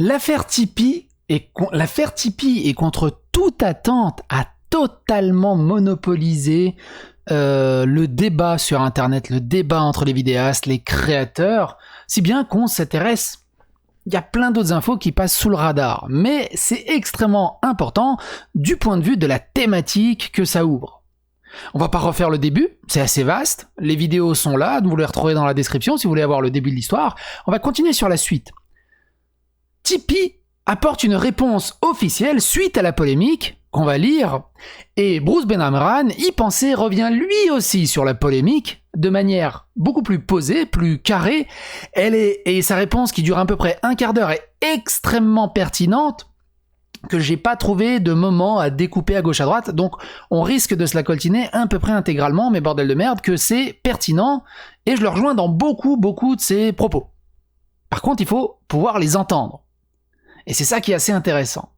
L'affaire Tipeee est contre toute attente a totalement monopolisé le débat sur Internet, le débat entre les vidéastes, les créateurs, si bien qu'on s'intéresse. Il y a plein d'autres infos qui passent sous le radar, mais c'est extrêmement important du point de vue de la thématique que ça ouvre. On va pas refaire le début, c'est assez vaste, les vidéos sont là, vous les retrouvez dans la description si vous voulez avoir le début de l'histoire. On va continuer sur la suite. Tipeee apporte une réponse officielle suite à la polémique qu'on va lire, et Bruce Benhamran, y penser, revient lui aussi sur la polémique de manière beaucoup plus posée, plus carrée. Et sa réponse, qui dure à peu près un quart d'heure, est extrêmement pertinente, que j'ai pas trouvé de moment à découper à gauche à droite, donc on risque de se la coltiner à peu près intégralement, mais bordel de merde que c'est pertinent, et je le rejoins dans beaucoup de ses propos. Par contre, il faut pouvoir les entendre. Et c'est ça qui est assez intéressant.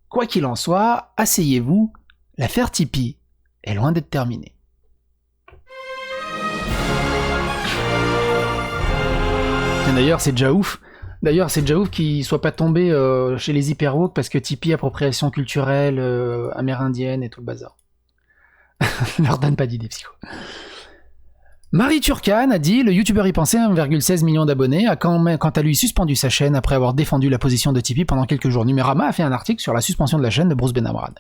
Quoi qu'il en soit, asseyez-vous, l'affaire Tipeee est loin d'être terminée. Et d'ailleurs, c'est déjà ouf. Qu'il soit pas tombé chez les hyper-woke parce que Tipeee, appropriation culturelle amérindienne et tout le bazar. Leur donne pas d'idée, psycho. Marie Turcan a dit « Le youtubeur y pensait 1,16 million d'abonnés a quant à lui suspendu sa chaîne après avoir défendu la position de Tipeee pendant quelques jours. » Numérama a fait un article sur la suspension de la chaîne de Bruce Benhamran.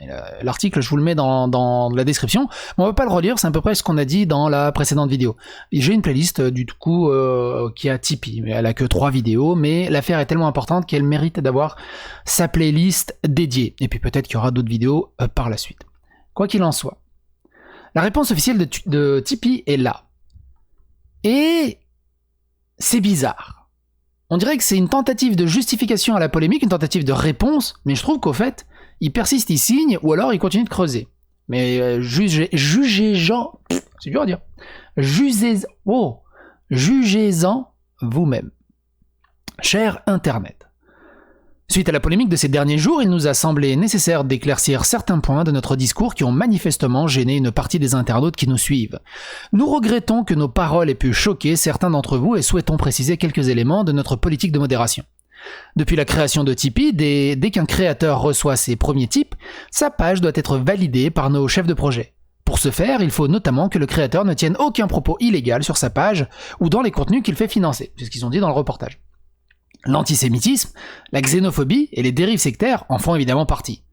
L'article, je vous le mets dans la description, mais on va pas le relire, c'est à peu près ce qu'on a dit dans la précédente vidéo. J'ai une playlist du coup qui a Tipeee, mais elle a que 3 vidéos, mais l'affaire est tellement importante qu'elle mérite d'avoir sa playlist dédiée. Et puis peut-être qu'il y aura d'autres vidéos par la suite. Quoi qu'il en soit, la réponse officielle de Tipeee est là. Et c'est bizarre. On dirait que c'est une tentative de justification à la polémique, une tentative de réponse, mais je trouve qu'au fait, il persiste, il signe, ou alors il continue de creuser. Mais jugez-en, c'est dur à dire. Jugez-en vous-même. Cher Internet. Suite à la polémique de ces derniers jours, il nous a semblé nécessaire d'éclaircir certains points de notre discours qui ont manifestement gêné une partie des internautes qui nous suivent. Nous regrettons que nos paroles aient pu choquer certains d'entre vous et souhaitons préciser quelques éléments de notre politique de modération. Depuis la création de Tipeee, dès qu'un créateur reçoit ses premiers tips, sa page doit être validée par nos chefs de projet. Pour ce faire, il faut notamment que le créateur ne tienne aucun propos illégal sur sa page ou dans les contenus qu'il fait financer, c'est ce qu'ils ont dit dans le reportage. L'antisémitisme, la xénophobie et les dérives sectaires en font évidemment partie.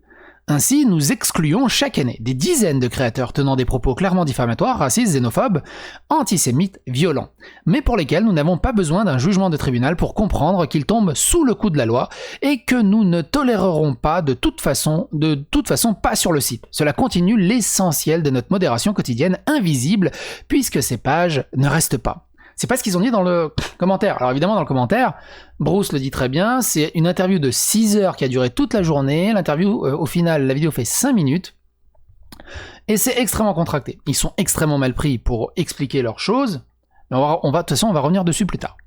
Ainsi, nous excluons chaque année des dizaines de créateurs tenant des propos clairement diffamatoires, racistes, xénophobes, antisémites, violents, mais pour lesquels nous n'avons pas besoin d'un jugement de tribunal pour comprendre qu'ils tombent sous le coup de la loi et que nous ne tolérerons pas de toute façon pas sur le site. Cela continue l'essentiel de notre modération quotidienne invisible puisque ces pages ne restent pas. C'est pas ce qu'ils ont dit dans le commentaire. Alors évidemment, dans le commentaire, Bruce le dit très bien, c'est une interview de 6 heures qui a duré toute la journée. L'interview, au final, la vidéo fait 5 minutes. Et c'est extrêmement contracté. Ils sont extrêmement mal pris pour expliquer leurs choses. Mais de toute façon, on va revenir dessus plus tard.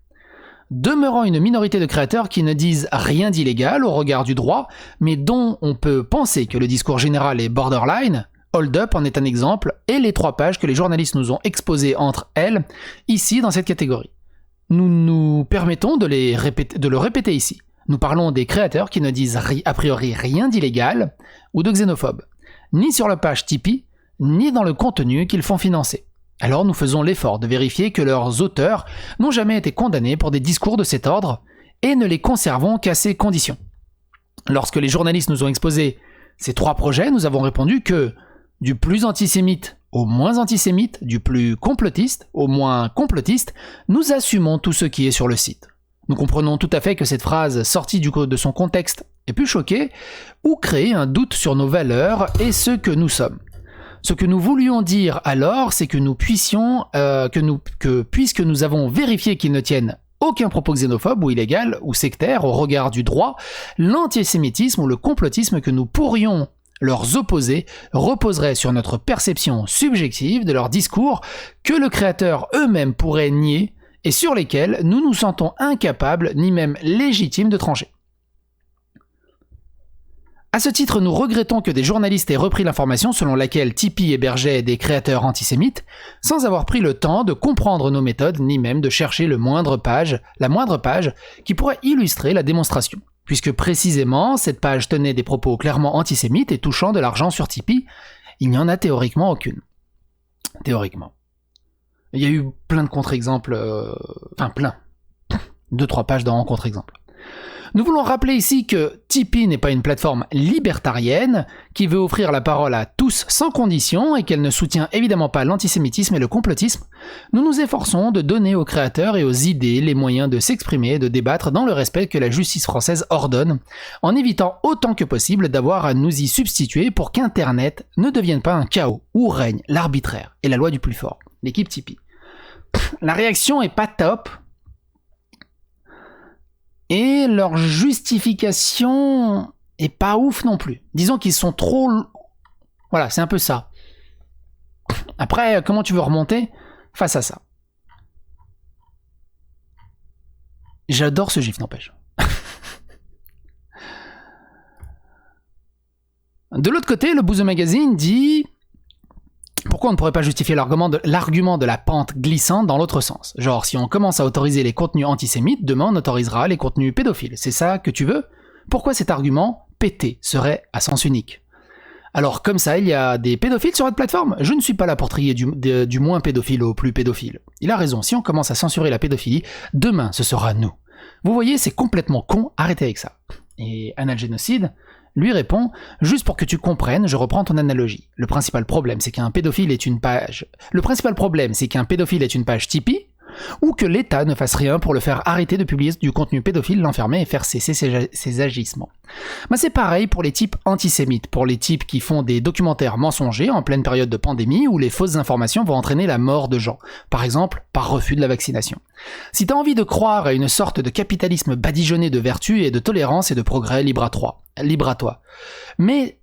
Demeurant une minorité de créateurs qui ne disent rien d'illégal au regard du droit, mais dont on peut penser que le discours général est borderline, Hold Up en est un exemple, et les 3 pages que les journalistes nous ont exposées entre elles, ici dans cette catégorie. Nous nous permettons de le répéter ici. Nous parlons des créateurs qui ne disent a priori rien d'illégal ou de xénophobe, ni sur la page Tipeee, ni dans le contenu qu'ils font financer. Alors nous faisons l'effort de vérifier que leurs auteurs n'ont jamais été condamnés pour des discours de cet ordre, et ne les conservons qu'à ces conditions. Lorsque les journalistes nous ont exposé ces 3 projets, nous avons répondu que du plus antisémite au moins antisémite, du plus complotiste au moins complotiste, nous assumons tout ce qui est sur le site. Nous comprenons tout à fait que cette phrase sortie de son contexte ait pu choquer ou créer un doute sur nos valeurs et ce que nous sommes. Ce que nous voulions dire alors, c'est que puisque nous avons vérifié qu'ils ne tiennent aucun propos xénophobe ou illégal ou sectaire au regard du droit, l'antisémitisme ou le complotisme que nous pourrions leur opposer reposerait sur notre perception subjective de leur discours que le créateur eux-mêmes pourrait nier et sur lesquels nous nous sentons incapables ni même légitimes de trancher. À ce titre, nous regrettons que des journalistes aient repris l'information selon laquelle Tipeee hébergeait des créateurs antisémites, sans avoir pris le temps de comprendre nos méthodes, ni même de chercher la moindre page qui pourrait illustrer la démonstration. puisque précisément cette page tenait des propos clairement antisémites et touchant de l'argent sur Tipeee. Il n'y en a théoriquement aucune. Théoriquement. Il y a eu plein de contre-exemples, enfin plein. 2-3 pages dans contre-exemples. Nous voulons rappeler ici que Tipeee n'est pas une plateforme libertarienne qui veut offrir la parole à tous sans condition et qu'elle ne soutient évidemment pas l'antisémitisme et le complotisme. Nous nous efforçons de donner aux créateurs et aux idées les moyens de s'exprimer et de débattre dans le respect que la justice française ordonne, en évitant autant que possible d'avoir à nous y substituer pour qu'Internet ne devienne pas un chaos où règne l'arbitraire et la loi du plus fort. L'équipe Tipeee. La réaction est pas top. Et leur justification est pas ouf non plus. Disons qu'ils sont trop... Voilà, c'est un peu ça. Après, comment tu veux remonter face à ça? J'adore ce gif, n'empêche. De l'autre côté, le Bouzeux Magazine dit... Pourquoi on ne pourrait pas justifier l'argument de la pente glissante dans l'autre sens? Genre, si on commence à autoriser les contenus antisémites, demain on autorisera les contenus pédophiles. C'est ça que tu veux? Pourquoi cet argument pété serait à sens unique? Alors, comme ça, il y a des pédophiles sur votre plateforme? Je ne suis pas là pour trier du moins pédophile au plus pédophile. Il a raison, si on commence à censurer la pédophilie, demain ce sera nous. Vous voyez, c'est complètement con, arrêtez avec ça. Et Analgénocide lui répond « Juste pour que tu comprennes, je reprends ton analogie. Le principal problème, c'est qu'un pédophile est une page... Le principal problème, c'est qu'un pédophile est une page Tipeee, ou que l'État ne fasse rien pour le faire arrêter de publier du contenu pédophile, l'enfermer et faire cesser ses agissements. Bah c'est pareil pour les types antisémites, pour les types qui font des documentaires mensongers en pleine période de pandémie où les fausses informations vont entraîner la mort de gens, par exemple par refus de la vaccination. Si t'as envie de croire à une sorte de capitalisme badigeonné de vertu et de tolérance et de progrès, libre à toi. Mais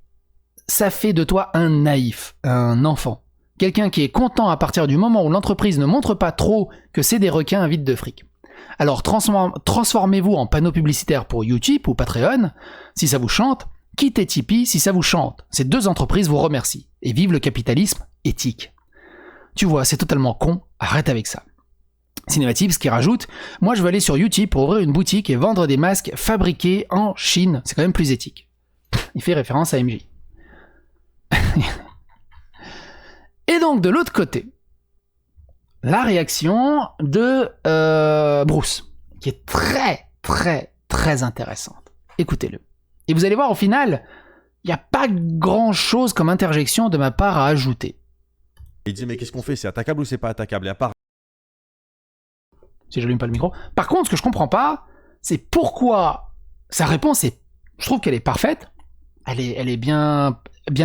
ça fait de toi un naïf, un enfant. Quelqu'un qui est content à partir du moment où l'entreprise ne montre pas trop que c'est des requins avides de fric. Alors transformez-vous en panneau publicitaire pour Utip ou Patreon, si ça vous chante, quittez Tipeee si ça vous chante. Ces deux entreprises vous remercient. Et vive le capitalisme éthique. Tu vois, c'est totalement con, arrête avec ça. Cinématips qui rajoute « Moi je veux aller sur Utip pour ouvrir une boutique et vendre des masques fabriqués en Chine. C'est quand même plus éthique. » Il fait référence à MJ. Et donc, de l'autre côté, la réaction de Bruce, qui est très, très, très intéressante. Écoutez-le. Et vous allez voir, au final, il n'y a pas grand-chose comme interjection de ma part à ajouter. Il dit, mais qu'est-ce qu'on fait? C'est attaquable ou c'est pas attaquable? Et à part... Si j'allume pas le micro. Par contre, ce que je comprends pas, c'est pourquoi sa réponse est... Je trouve qu'elle est parfaite. Elle est bien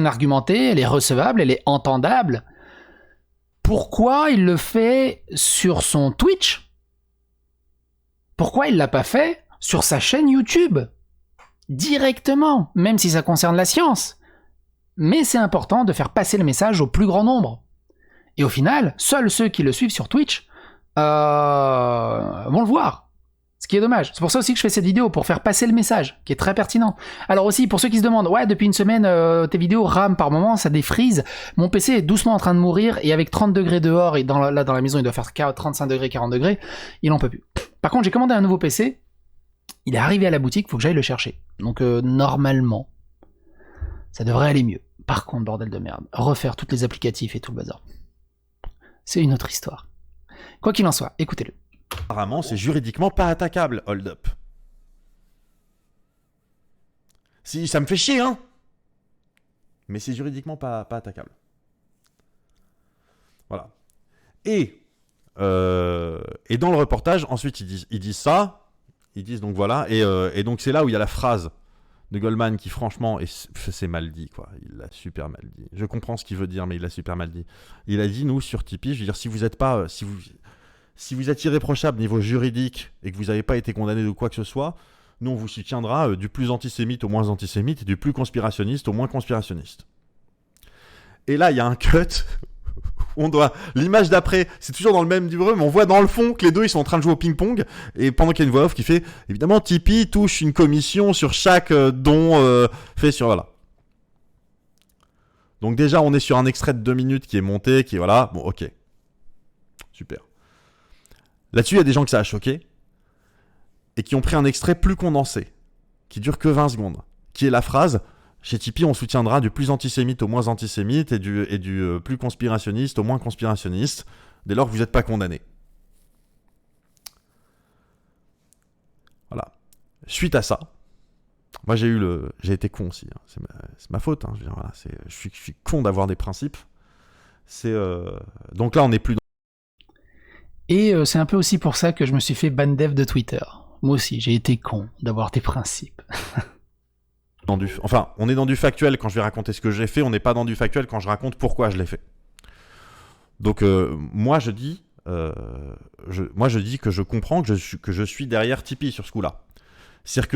argumentée, elle est recevable, elle est entendable. Pourquoi il le fait sur son Twitch? Pourquoi il l'a pas fait sur sa chaîne YouTube? Directement, même si ça concerne la science. Mais c'est important de faire passer le message au plus grand nombre. Et au final, seuls ceux qui le suivent sur Twitch vont le voir. Ce qui est dommage. C'est pour ça aussi que je fais cette vidéo, pour faire passer le message, qui est très pertinent. Alors aussi, pour ceux qui se demandent, ouais, depuis une semaine, tes vidéos rament par moment, ça défrise. Mon PC est doucement en train de mourir, et avec 30 degrés dehors, et dans la maison, il doit faire 35 degrés, 40 degrés, il en peut plus. Par contre, j'ai commandé un nouveau PC, il est arrivé à la boutique, faut que j'aille le chercher. Donc, normalement, ça devrait aller mieux. Par contre, bordel de merde, refaire toutes les applicatifs et tout le bazar. C'est une autre histoire. Quoi qu'il en soit, écoutez-le. Apparemment, c'est juridiquement pas attaquable, hold up. Si, ça me fait chier, hein. Mais c'est juridiquement pas attaquable. Voilà. Et dans le reportage, ensuite, ils disent ça. Ils disent donc voilà. Et donc, c'est là où il y a la phrase de Goldman qui, franchement, c'est mal dit, quoi. Il l'a super mal dit. Je comprends ce qu'il veut dire, mais il l'a super mal dit. Il a dit, nous, sur Tipeee, je veux dire, si vous êtes pas... Si vous êtes irréprochable niveau juridique et que vous n'avez pas été condamné de quoi que ce soit, nous on vous soutiendra du plus antisémite au moins antisémite et du plus conspirationniste au moins conspirationniste. Et là il y a un cut, l'image d'après, c'est toujours dans le même livre, mais on voit dans le fond que les deux ils sont en train de jouer au ping-pong et pendant qu'il y a une voix off qui fait évidemment Tipeee touche une commission sur chaque don fait sur voilà. Donc déjà on est sur un extrait de 2 minutes qui est monté, qui est voilà, bon ok, super. Là-dessus, il y a des gens que ça a choqué et qui ont pris un extrait plus condensé qui dure que 20 secondes, qui est la phrase « Chez Tipeee, on soutiendra du plus antisémite au moins antisémite et du plus conspirationniste au moins conspirationniste, dès lors que vous n'êtes pas condamné. » Voilà. Suite à ça, moi j'ai été con aussi, hein. C'est ma faute, hein. Je veux dire, voilà, je suis con d'avoir des principes. Donc là on n'est plus dans... Et c'est un peu aussi pour ça que je me suis fait ban dev de Twitter. Moi aussi, j'ai été con d'avoir des principes. Enfin, on est dans du factuel quand je vais raconter ce que j'ai fait, on n'est pas dans du factuel quand je raconte pourquoi je l'ai fait. Donc moi je dis que je comprends que je suis derrière Tipeee sur ce coup-là. C'est-à-dire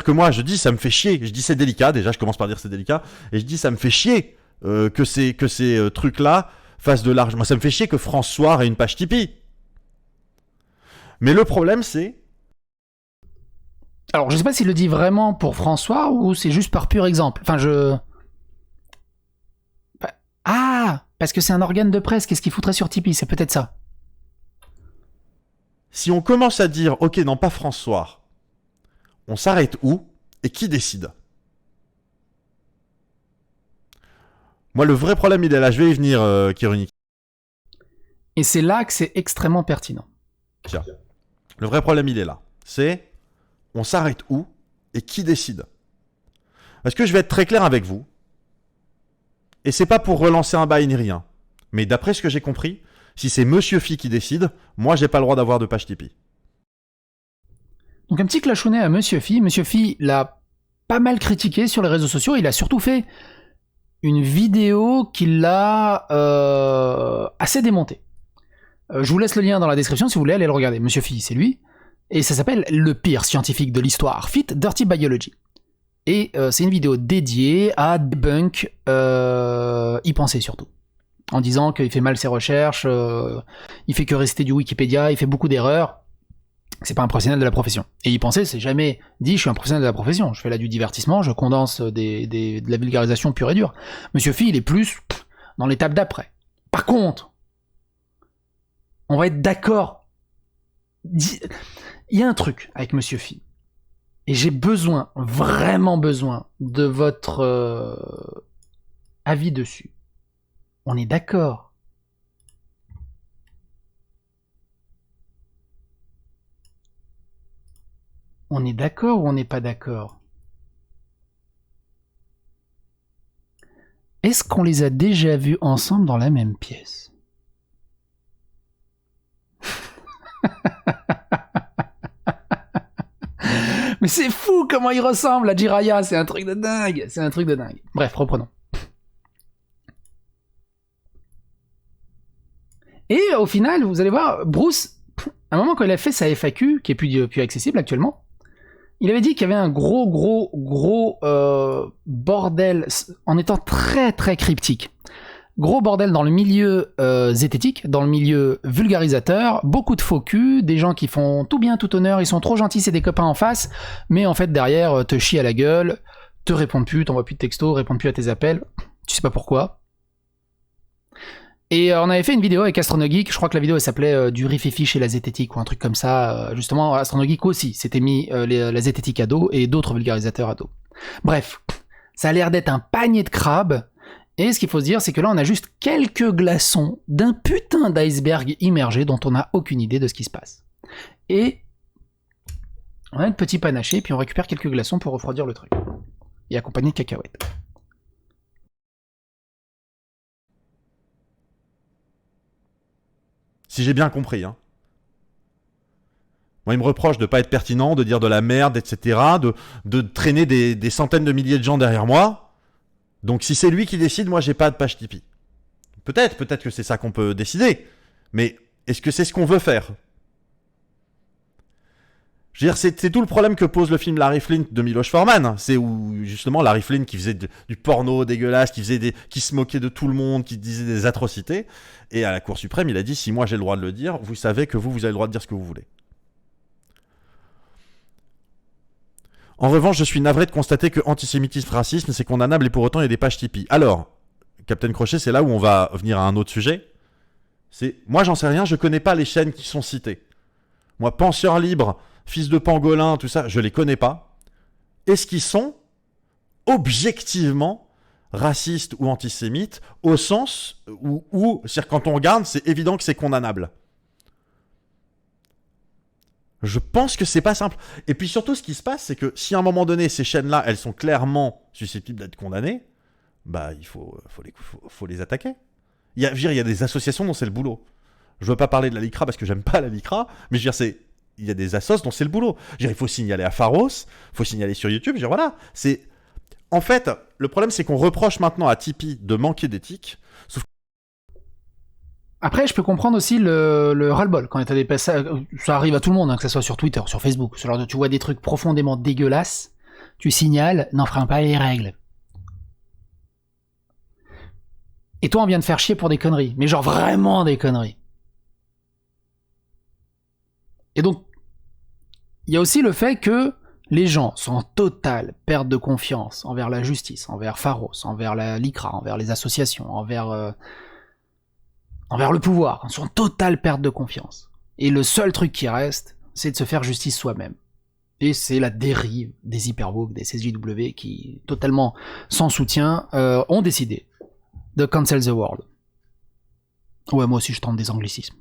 que moi je dis ça me fait chier, je dis c'est délicat, déjà je commence par dire c'est délicat, et je dis ça me fait chier que ces trucs-là fassent de l'argent. Moi ça me fait chier que François ait une page Tipeee. Mais le problème c'est... Alors je sais pas s'il le dit vraiment pour François ou c'est juste par pur exemple. Enfin Ah, parce que c'est un organe de presse, qu'est-ce qu'il foutrait sur Tipeee? C'est peut-être ça. Si on commence à dire ok non pas François, on s'arrête où et qui décide? Moi, le vrai problème, il est là. Je vais y venir, Kiruni. Et c'est là que c'est extrêmement pertinent. Tiens. Le vrai problème, il est là. C'est on s'arrête où et qui décide? Parce que je vais être très clair avec vous. Et c'est pas pour relancer un bail ni rien. Mais d'après ce que j'ai compris, si c'est Monsieur Phi qui décide, moi, j'ai pas le droit d'avoir de page Tipeee. Donc un petit clashounet à Monsieur Phi. Monsieur Phi l'a pas mal critiqué sur les réseaux sociaux. Il a surtout fait une vidéo qui l'a assez démontée. Je vous laisse le lien dans la description si vous voulez aller le regarder. Monsieur Phi, c'est lui. Et ça s'appelle « Le pire scientifique de l'histoire, Fit Dirty Biology ». Et c'est une vidéo dédiée à debunk y penser surtout. En disant qu'il fait mal ses recherches, il fait que réciter du Wikipédia, il fait beaucoup d'erreurs. C'est pas un professionnel de la profession. Et y penser, c'est jamais dit je suis un professionnel de la profession. Je fais là du divertissement, je condense de la vulgarisation pure et dure. Monsieur Phi, il est plus dans l'étape d'après. Par contre, on va être d'accord. Il y a un truc avec Monsieur Phi. Et j'ai besoin, vraiment besoin, de votre avis dessus. On est d'accord. On est d'accord ou on n'est pas d'accord? Est-ce qu'on les a déjà vus ensemble dans la même pièce? Mais c'est fou comment il ressemble à Jiraya, c'est un truc de dingue, c'est un truc de dingue. Bref, reprenons. Et au final, vous allez voir, Bruce, à un moment quand il a fait sa FAQ, qui est plus accessible actuellement, il avait dit qu'il y avait un gros bordel, en étant très très cryptique. Gros bordel dans le milieu zététique, dans le milieu vulgarisateur, beaucoup de faux culs, des gens qui font tout bien, tout honneur, ils sont trop gentils, c'est des copains en face, mais en fait derrière te chient à la gueule, te répondent plus, t'envoient plus de textos, répondent plus à tes appels, tu sais pas pourquoi. Et on avait fait une vidéo avec Astronogeek, je crois que la vidéo elle s'appelait du rififi chez la zététique ou un truc comme ça, justement Astronogeek aussi, c'était mis la zététique à dos et d'autres vulgarisateurs à dos. Bref, ça a l'air d'être un panier de crabes. Et ce qu'il faut se dire, c'est que là, on a juste quelques glaçons d'un putain d'iceberg immergé dont on n'a aucune idée de ce qui se passe. Et on a un petit panaché, puis on récupère quelques glaçons pour refroidir le truc. Et accompagné de cacahuètes. Si j'ai bien compris, hein. Moi, il me reproche de pas être pertinent, de dire de la merde, etc., de traîner des centaines de milliers de gens derrière moi. Donc si c'est lui qui décide, moi j'ai pas de page Tipeee. Peut-être que c'est ça qu'on peut décider. Mais est-ce que c'est ce qu'on veut faire? Je veux dire, c'est tout le problème que pose le film Larry Flint de Miloš Forman. C'est où justement Larry Flint qui faisait du porno dégueulasse, qui se moquait de tout le monde, qui disait des atrocités. Et à la Cour suprême, il a dit si moi j'ai le droit de le dire, vous savez que vous avez le droit de dire ce que vous voulez. En revanche, je suis navré de constater que antisémitisme, racisme, c'est condamnable et pour autant il y a des pages Tipeee. Alors, Captain Crochet, c'est là où on va venir à un autre sujet. Moi, j'en sais rien, je connais pas les chaînes qui sont citées. Moi, Penseur Libre, Fils de Pangolin, tout ça, je les connais pas. est-ce qu'ils sont objectivement racistes ou antisémites au sens où c'est-à-dire quand on regarde, c'est évident que c'est condamnable. Je pense que c'est pas simple. Et puis surtout, ce qui se passe, c'est que si à un moment donné, ces chaînes-là, elles sont clairement susceptibles d'être condamnées, bah il faut les attaquer. Il y a des associations dont c'est le boulot. Je veux pas parler de la LICRA parce que j'aime pas la LICRA, mais je veux dire, il y a des assos dont c'est le boulot. Je veux dire, il faut signaler à Pharos, il faut signaler sur YouTube. Je veux dire, voilà, c'est... En fait, le problème, c'est qu'on reproche maintenant à Tipeee de manquer d'éthique. Sauf... Après, je peux comprendre aussi le ras-le-bol. Quand t'as des passages, ça arrive à tout le monde, hein, que ce soit sur Twitter, sur Facebook. Tu vois des trucs profondément dégueulasses, tu signales, n'enfreins pas les règles. Et toi, on vient de faire chier pour des conneries. Mais genre vraiment des conneries. Et donc, il y a aussi le fait que les gens sont en totale perte de confiance envers la justice, envers Pharos, envers la LICRA, envers les associations, envers le pouvoir. Ils sont en totale perte de confiance. Et le seul truc qui reste, c'est de se faire justice soi-même. Et c'est la dérive des hyperwoke, des CJW qui, totalement sans soutien, ont décidé de cancel the world. Ouais, moi aussi je tente des anglicismes.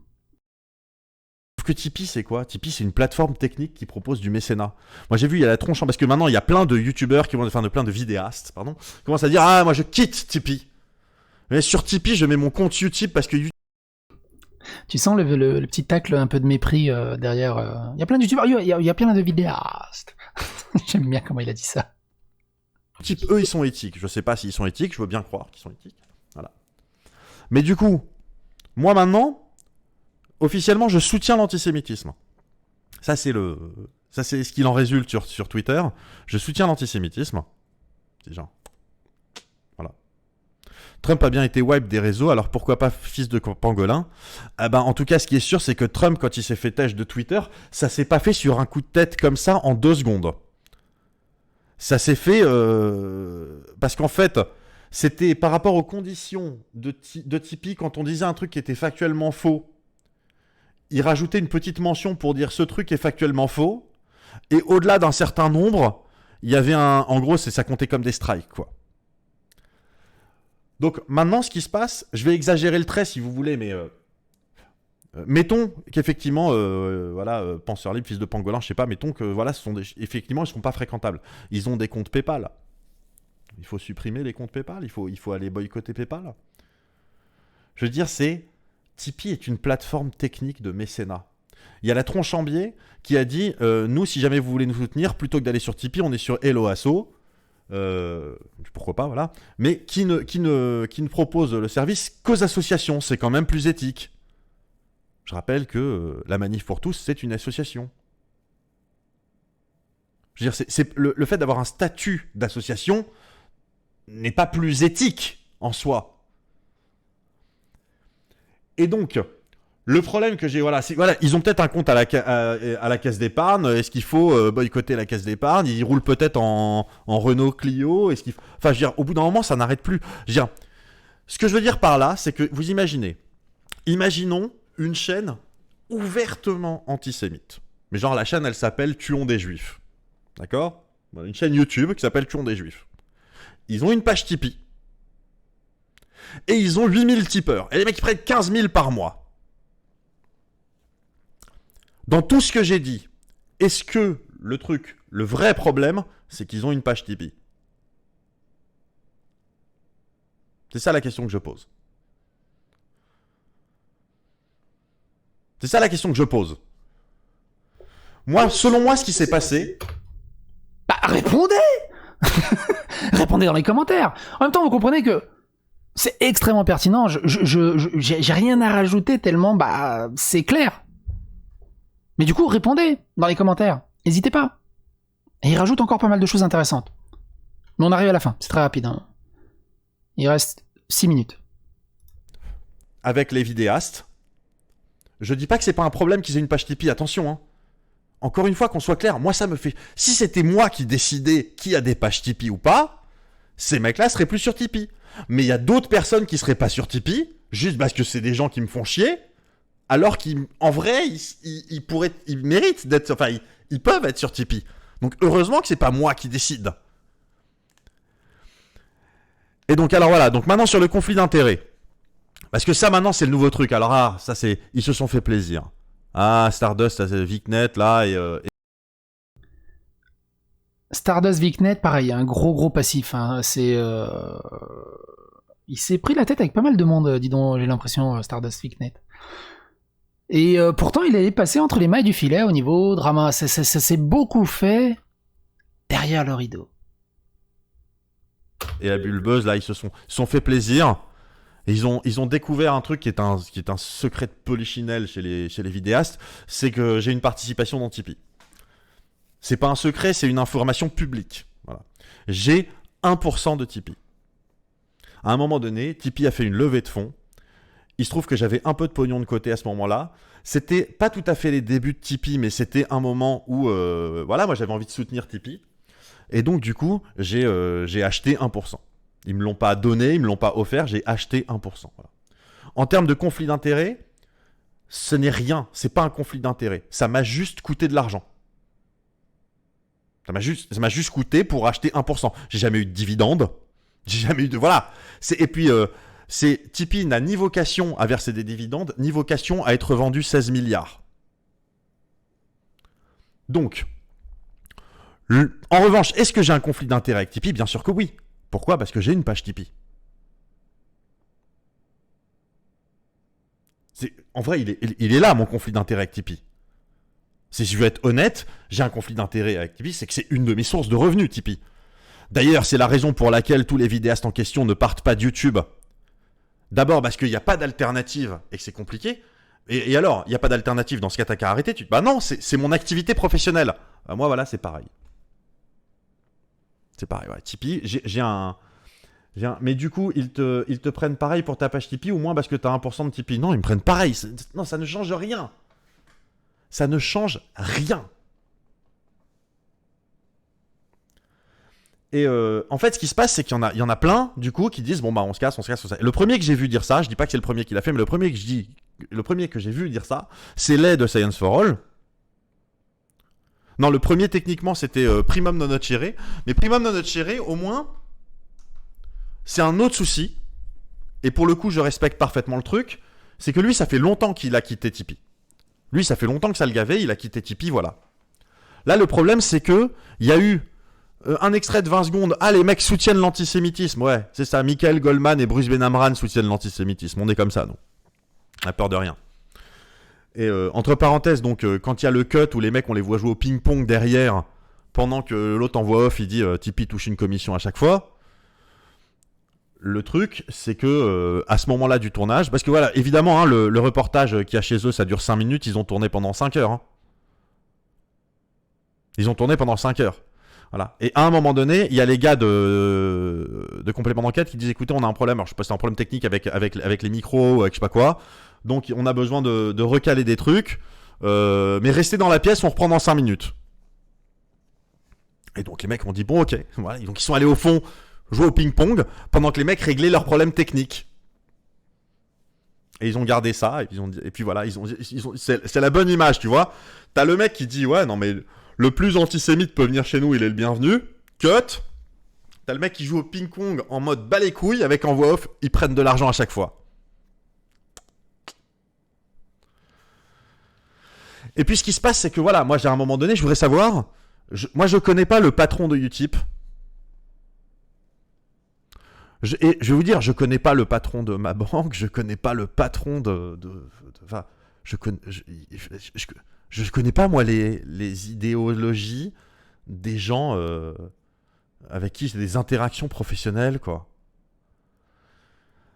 Que Tipeee, c'est quoi? Tipeee, c'est une plateforme technique qui propose du mécénat. Moi, j'ai vu, il y a la tronche, parce que maintenant, il y a plein de youtubeurs plein de vidéastes, pardon, qui commencent à dire, ah, moi, je quitte Tipeee. Mais sur Tipeee, je mets mon compte YouTube parce que tu sens le petit tacle un peu de mépris derrière. Il y a plein de youtubeurs, il y a plein de vidéastes. J'aime bien comment il a dit ça. Eux, ils sont éthiques. Je sais pas s'ils sont éthiques, je veux bien croire qu'ils sont éthiques. Voilà. Mais du coup, moi maintenant, officiellement, je soutiens l'antisémitisme. Ça, c'est ce qu'il en résulte sur Twitter. Je soutiens l'antisémitisme. C'est genre... Voilà. Trump a bien été wipe des réseaux, alors pourquoi pas fils de pangolin? En tout cas, ce qui est sûr, c'est que Trump, quand il s'est fait têche de Twitter, ça s'est pas fait sur un coup de tête comme ça en 2 secondes. Ça s'est fait parce qu'en fait, c'était par rapport aux conditions de Tipeee, quand on disait un truc qui était factuellement faux, il rajoutait une petite mention pour dire ce truc est factuellement faux, et au-delà d'un certain nombre, il y avait en gros, ça comptait comme des strikes, quoi. Donc maintenant, ce qui se passe, je vais exagérer le trait si vous voulez, mais mettons qu'effectivement, penseur libre, fils de pangolin, je sais pas, mettons que voilà, effectivement, ils sont pas fréquentables. Ils ont des comptes PayPal. Il faut supprimer les comptes PayPal, il faut aller boycotter PayPal. Je veux dire, Tipeee est une plateforme technique de mécénat. Il y a la tronche en biais qui a dit nous, si jamais vous voulez nous soutenir, plutôt que d'aller sur Tipeee, on est sur Hello Asso. Pourquoi pas, voilà. Mais qui ne propose le service qu'aux associations. C'est quand même plus éthique. Je rappelle que la Manif pour tous, c'est une association. Je veux dire, c'est le fait d'avoir un statut d'association n'est pas plus éthique en soi. Et donc, le problème que j'ai, ils ont peut-être un compte à la caisse d'épargne. Est-ce qu'il faut boycotter la caisse d'épargne? Ils roulent peut-être en Renault Clio. Est-ce qu'il faut... Enfin, je veux dire, au bout d'un moment, ça n'arrête plus. Je veux dire, ce que je veux dire par là, c'est que vous imaginons une chaîne ouvertement antisémite. Mais genre, la chaîne, elle s'appelle Tuons des Juifs. D'accord? Une chaîne YouTube qui s'appelle Tuons des Juifs. Ils ont une page Tipeee. Et ils ont 8000 tipeurs. Et les mecs, ils prennent 15 000 par mois. Dans tout ce que j'ai dit, est-ce que le vrai problème, c'est qu'ils ont une page Tipeee? C'est ça la question que je pose. C'est ça la question que je pose. Moi, selon moi, ce qui s'est passé... Bah, répondez. Répondez dans les commentaires. En même temps, vous comprenez que c'est extrêmement pertinent. J'ai rien à rajouter tellement, c'est clair. Mais du coup, répondez dans les commentaires. N'hésitez pas. Et il rajoute encore pas mal de choses intéressantes. Mais on arrive à la fin. C'est très rapide. Hein. Il reste 6 minutes. Avec les vidéastes, je dis pas que c'est pas un problème qu'ils aient une page Tipeee. Attention, hein. Encore une fois, qu'on soit clair, moi ça me fait... Si c'était moi qui décidais qui a des pages Tipeee ou pas, ces mecs-là seraient plus sur Tipeee. Mais il y a d'autres personnes qui seraient pas sur Tipeee, juste parce que c'est des gens qui me font chier, alors qu'en vrai, ils méritent d'être... Enfin, ils peuvent être sur Tipeee. Donc heureusement que c'est pas moi qui décide. Et donc alors voilà, donc maintenant sur le conflit d'intérêts. Parce que ça maintenant c'est le nouveau truc. Alors ça c'est, ils se sont fait plaisir. Stardust, VicNet là Stardust VicNet, pareil, un gros passif. Hein. Il s'est pris la tête avec pas mal de monde, dis donc, j'ai l'impression, Stardust VicNet. Et pourtant, il est passé entre les mailles du filet au niveau drama. Ça s'est beaucoup fait derrière le rideau. Et à Bulbuzz, là, ils se sont fait plaisir. Et ils ont découvert un truc qui est un secret de polichinelle chez les vidéastes, c'est que j'ai une participation dans Tipeee. C'est pas un secret, c'est une information publique. Voilà. J'ai 1% de Tipeee. À un moment donné, Tipeee a fait une levée de fonds. Il se trouve que j'avais un peu de pognon de côté à ce moment-là. C'était pas tout à fait les débuts de Tipeee, mais c'était un moment où, moi j'avais envie de soutenir Tipeee. Et donc du coup, j'ai acheté 1%. Ils me l'ont pas donné, ils me l'ont pas offert, j'ai acheté 1%. Voilà. En termes de conflit d'intérêts, ce n'est rien, c'est pas un conflit d'intérêts. Ça m'a juste coûté de l'argent. Ça m'a juste coûté pour acheter 1%. J'ai jamais eu de dividende. J'ai jamais eu de... Voilà. Tipeee n'a ni vocation à verser des dividendes, ni vocation à être vendu 16 milliards. Donc, en revanche, est-ce que j'ai un conflit d'intérêt avec Tipeee ? Bien sûr que oui. Pourquoi ? Parce que j'ai une page Tipeee. En vrai, il est là, mon conflit d'intérêt avec Tipeee. Si je veux être honnête, j'ai un conflit d'intérêt avec Tipeee, c'est que c'est une de mes sources de revenus, Tipeee. D'ailleurs, c'est la raison pour laquelle tous les vidéastes en question ne partent pas de YouTube. D'abord parce qu'il n'y a pas d'alternative et que c'est compliqué. Et alors, il n'y a pas d'alternative, dans ce cas, t'as qu'à arrêter. Bah non, c'est mon activité professionnelle. Moi, voilà, c'est pareil. C'est pareil, ouais. Tipeee, mais du coup, ils te prennent pareil pour ta page Tipeee, ou moins parce que t'as 1% de Tipeee. Non, ils me prennent pareil. Non, ça ne change rien. Ça ne change rien. Et en fait, ce qui se passe, c'est qu'il y en a plein, du coup, qui disent, bon, bah, on se casse. Le premier que j'ai vu dire ça, je dis pas que c'est le premier qui l'a fait, mais le premier que j'ai vu dire ça, c'est Lay de Science for All. Non, le premier, techniquement, c'était Primum non nocere. Mais Primum non nocere, au moins, c'est un autre souci. Et pour le coup, je respecte parfaitement le truc. C'est que lui, ça fait longtemps qu'il a quitté Tipeee. Lui, ça fait longtemps que ça le gavait, il a quitté Tipeee, voilà. Là, le problème, c'est que il y a eu un extrait de 20 secondes. Ah, les mecs soutiennent l'antisémitisme. Ouais, c'est ça. Michael Goldman et Bruce Benamran soutiennent l'antisémitisme. On est comme ça, nous. On a peur de rien. Et entre parenthèses, donc, quand il y a le cut où les mecs, on les voit jouer au ping-pong derrière, pendant que l'autre en voix off, il dit Tipeee touche une commission à chaque fois. Le truc, c'est que à ce moment-là du tournage, parce que voilà, évidemment, hein, le reportage qu'il y a chez eux, ça dure 5 minutes, ils ont tourné pendant 5 heures. Hein. Ils ont tourné pendant 5 heures. Voilà. Et à un moment donné, il y a les gars de complément d'enquête qui disent écoutez, on a un problème. Alors je sais pas si c'est un problème technique avec les micros, avec je sais pas quoi. Donc on a besoin de recaler des trucs. Mais restez dans la pièce, on reprend dans 5 minutes. Et donc les mecs ont dit bon, ok. Voilà. Donc ils sont allés au fond jouer au ping-pong pendant que les mecs réglaient leurs problèmes techniques. Et ils ont gardé ça. Et puis voilà, c'est la bonne image, tu vois. T'as le mec qui dit ouais, non mais le plus antisémite peut venir chez nous, il est le bienvenu. Cut. T'as le mec qui joue au ping-pong en mode bas les couilles avec en voix off, ils prennent de l'argent à chaque fois. Et puis ce qui se passe, c'est que voilà, moi j'ai à un moment donné, je voudrais savoir, moi je connais pas le patron de Utip. Et je vais vous dire, je connais pas le patron de ma banque, je connais pas le patron enfin, je connais pas moi les idéologies des gens avec qui j'ai des interactions professionnelles, quoi.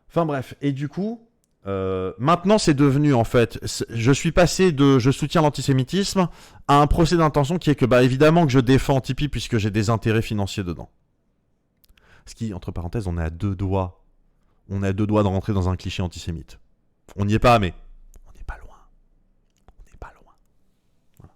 Enfin bref, et du coup, maintenant c'est devenu en fait, je suis passé de je soutiens l'antisémitisme à un procès d'intention qui est que bah évidemment que je défends Tipeee puisque j'ai des intérêts financiers dedans. Ce qui, entre parenthèses, on est à deux doigts de rentrer dans un cliché antisémite. On n'y est pas, mais on n'est pas loin. Voilà.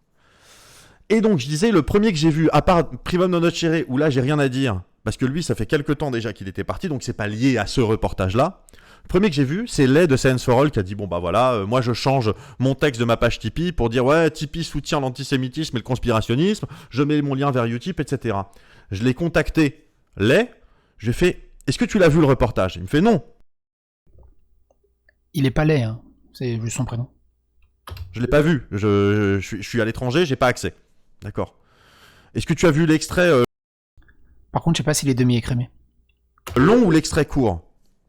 Et donc, je disais, le premier que j'ai vu, à part Primum non nocere, où là, j'ai rien à dire, parce que lui, ça fait quelques temps déjà qu'il était parti, donc c'est pas lié à ce reportage-là. Le premier que j'ai vu, c'est Lay de Science for All qui a dit bon bah voilà, moi je change mon texte de ma page Tipeee pour dire ouais, Tipeee soutient l'antisémitisme et le conspirationnisme, je mets mon lien vers Utip, etc. Je l'ai contacté, Lay, j'ai fait est-ce que tu l'as vu le reportage? Il me fait non. Il est pas laid, hein. C'est juste son prénom. Je l'ai pas vu, je suis à l'étranger, j'ai pas accès. D'accord. Est-ce que tu as vu l'extrait Par contre, je sais pas s'il est demi-écrémé. long ou l'extrait court?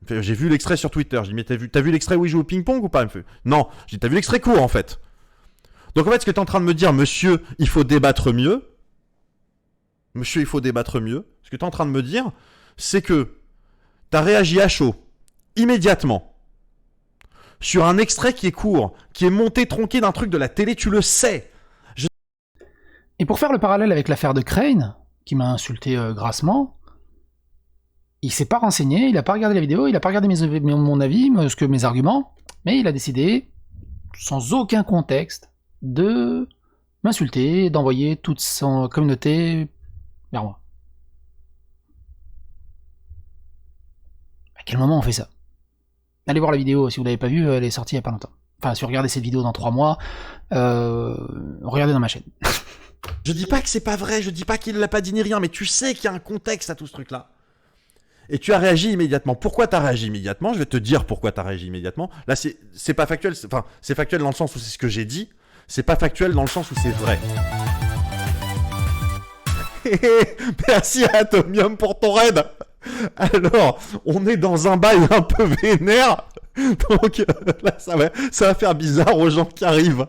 J'ai vu l'extrait sur Twitter. Je dis, mais t'as vu l'extrait où il joue au ping-pong ou pas? Il me fait, non. Je dis, t'as vu l'extrait court en fait. Donc en fait, ce que t'es en train de me dire, monsieur, il faut débattre mieux. Monsieur, il faut débattre mieux. Ce que t'es en train de me dire, c'est que t'as réagi à chaud, immédiatement, sur un extrait qui est court, qui est monté tronqué d'un truc de la télé, tu le sais. Et pour faire le parallèle avec l'affaire de Crane, qui m'a insulté grassement, il s'est pas renseigné, il a pas regardé la vidéo, il a pas regardé mon avis, mes arguments, mais il a décidé, sans aucun contexte, de m'insulter, d'envoyer toute sa communauté vers moi. À quel moment on fait ça? Allez voir la vidéo, si vous l'avez pas vue, elle est sortie il y a pas longtemps. Enfin, si vous regardez cette vidéo dans 3 mois, regardez dans ma chaîne. Je dis pas que c'est pas vrai, je dis pas qu'il l'a pas dit ni rien, mais tu sais qu'il y a un contexte à tout ce truc-là. Et tu as réagi immédiatement. Pourquoi tu as réagi immédiatement? Je vais te dire pourquoi tu as réagi immédiatement. Là, c'est pas factuel. Enfin, c'est factuel dans le sens où c'est ce que j'ai dit. C'est pas factuel dans le sens où c'est vrai. Merci à Atomium pour ton raid. Alors, on est dans un bail un peu vénère. Donc là, ça va faire bizarre aux gens qui arrivent.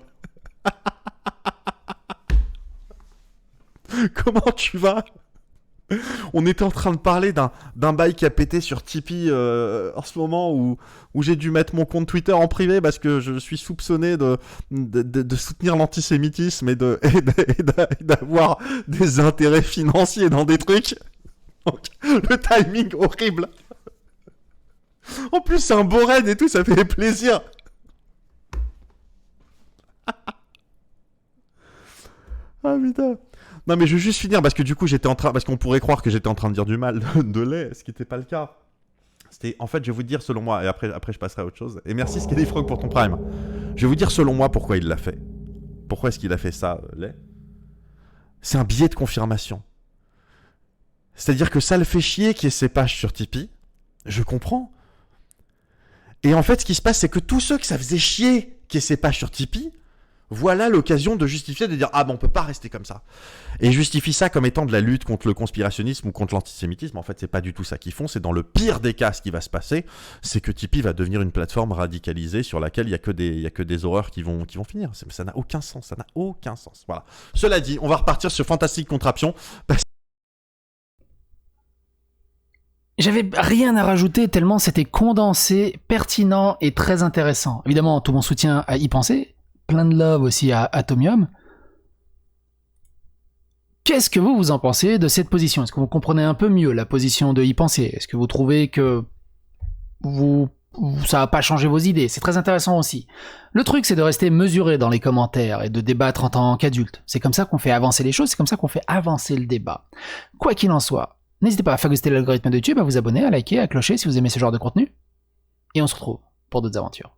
Comment tu vas? On était en train de parler d'un bail qui a pété sur Tipeee en ce moment où j'ai dû mettre mon compte Twitter en privé parce que je suis soupçonné de soutenir l'antisémitisme et d'avoir des intérêts financiers dans des trucs. Donc, le timing horrible. En plus, c'est un beau raid et tout, ça fait plaisir. Ah putain. Non mais je veux juste finir parce que du coup parce qu'on pourrait croire que j'étais en train de dire du mal de Lay, ce qui n'était pas le cas. En fait, je vais vous dire selon moi, et après je passerai à autre chose. Et merci Skelly Frog pour ton prime. Je vais vous dire selon moi pourquoi il l'a fait. Pourquoi est-ce qu'il a fait ça, Lay? C'est un biais de confirmation. C'est-à-dire que ça le fait chier qu'il y ait ses pages sur Tipeee. Je comprends. Et en fait, ce qui se passe, c'est que tous ceux que ça faisait chier qu'il y ait ses pages sur Tipeee, voilà l'occasion de justifier, de dire ah ben on peut pas rester comme ça. Et justifie ça comme étant de la lutte contre le conspirationnisme ou contre l'antisémitisme. En fait, c'est pas du tout ça qu'ils font. C'est dans le pire des cas, ce qui va se passer, c'est que Tipeee va devenir une plateforme radicalisée sur laquelle il y a que des horreurs qui vont finir. Ça n'a aucun sens. Ça n'a aucun sens. Voilà. Cela dit, on va repartir sur Fantastic Contraption. J'avais rien à rajouter tellement c'était condensé, pertinent et très intéressant. Évidemment, tout mon soutien à y penser. Plein de love aussi à Atomium. Qu'est-ce que vous en pensez de cette position? Est-ce que vous comprenez un peu mieux la position de y penser? Est-ce que vous trouvez que ça n'a pas changé vos idées? C'est très intéressant aussi. Le truc, c'est de rester mesuré dans les commentaires et de débattre en tant qu'adulte. C'est comme ça qu'on fait avancer les choses, c'est comme ça qu'on fait avancer le débat. Quoi qu'il en soit, n'hésitez pas à phagocyter l'algorithme de YouTube, à vous abonner, à liker, à clocher si vous aimez ce genre de contenu. Et on se retrouve pour d'autres aventures.